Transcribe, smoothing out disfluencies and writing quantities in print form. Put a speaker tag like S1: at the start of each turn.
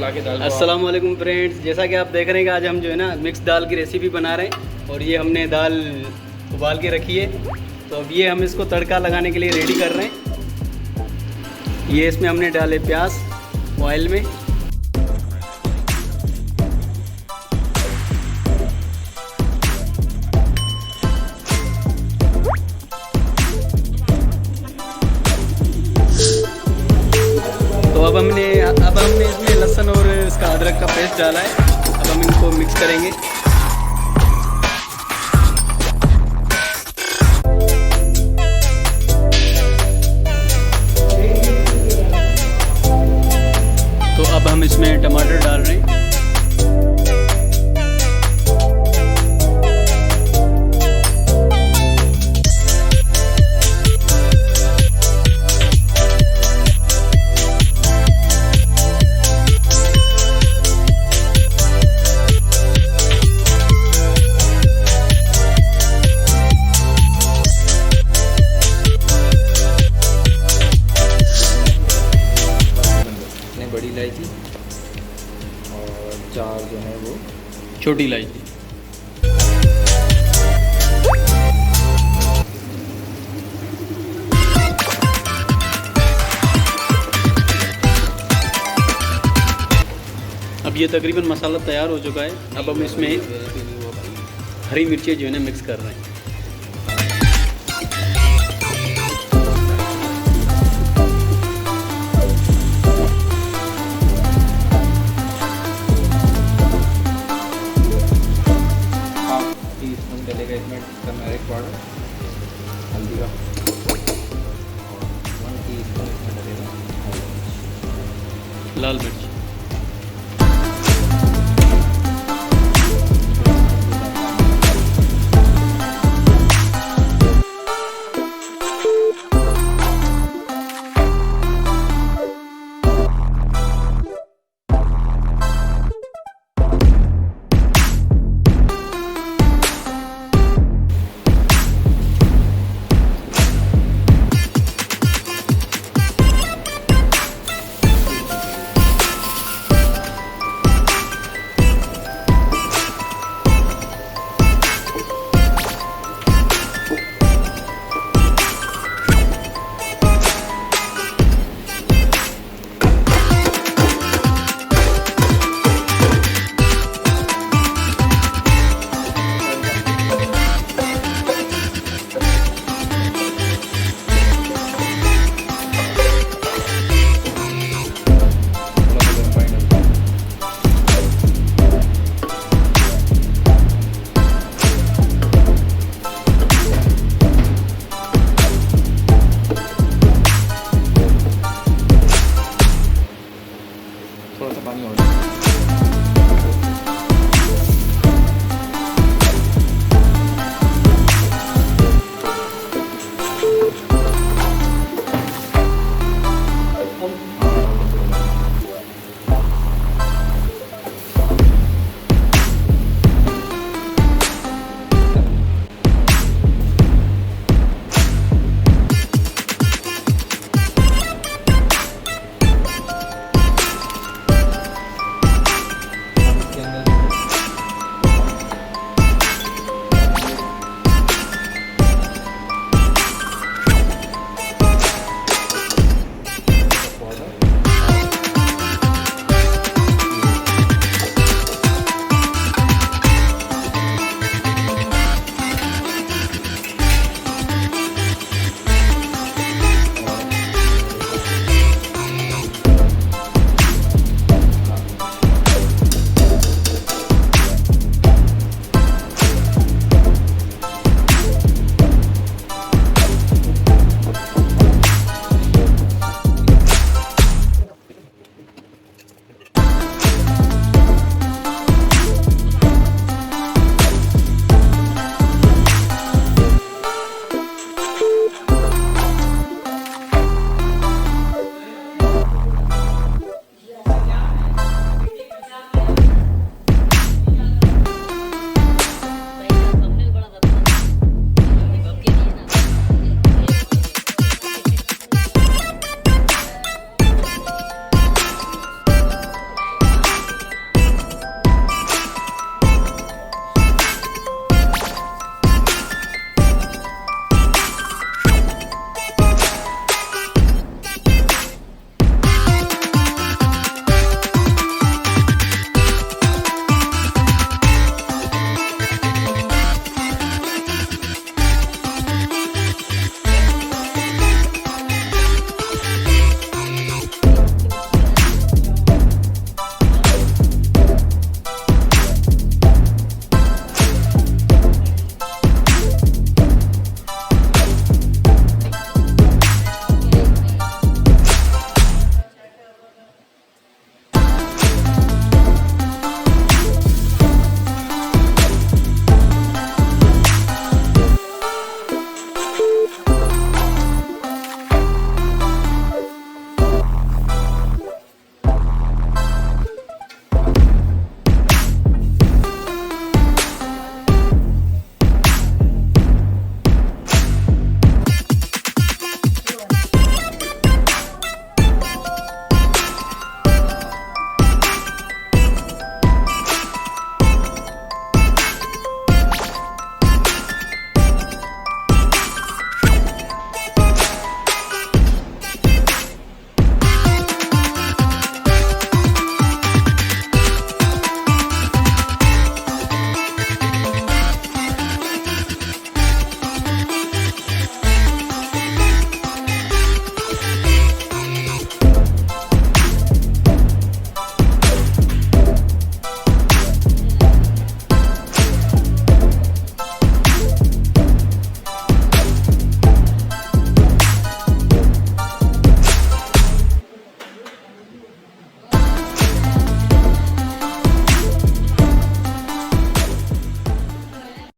S1: चला के दाल।
S2: अस्सलाम वालेकुम फ्रेंड्स, जैसा कि आप देख रहे हैं कि आज हम जो है ना मिक्स दाल की रेसिपी बना रहे हैं और ये हमने दाल उबाल के रखी है। तो अब ये हम इसको तड़का लगाने के लिए रेडी कर रहे हैं। ये इसमें हमने डाले प्याज ऑयल में, अब हमने इसमें लहसुन और इसका अदरक का पेस्ट डाला है। अब हम इनको मिक्स करेंगे। तो अब हम इसमें टमाटर डाल रहे हैं।
S1: बड़ी इलायची और 4 जो है वो
S2: छोटी इलायची। अब ये तकरीबन मसाला तैयार हो चुका है। अब हम इसमें हरी मिर्ची जो है ना मिक्स कर रहे हैं।
S1: डलेगा इसमें टर्मरिक पाउडर, हल्दी का, और 1 टीस्पून इसमें डलेगा
S2: लाल मिर्च।
S1: थोड़ा सा पानी और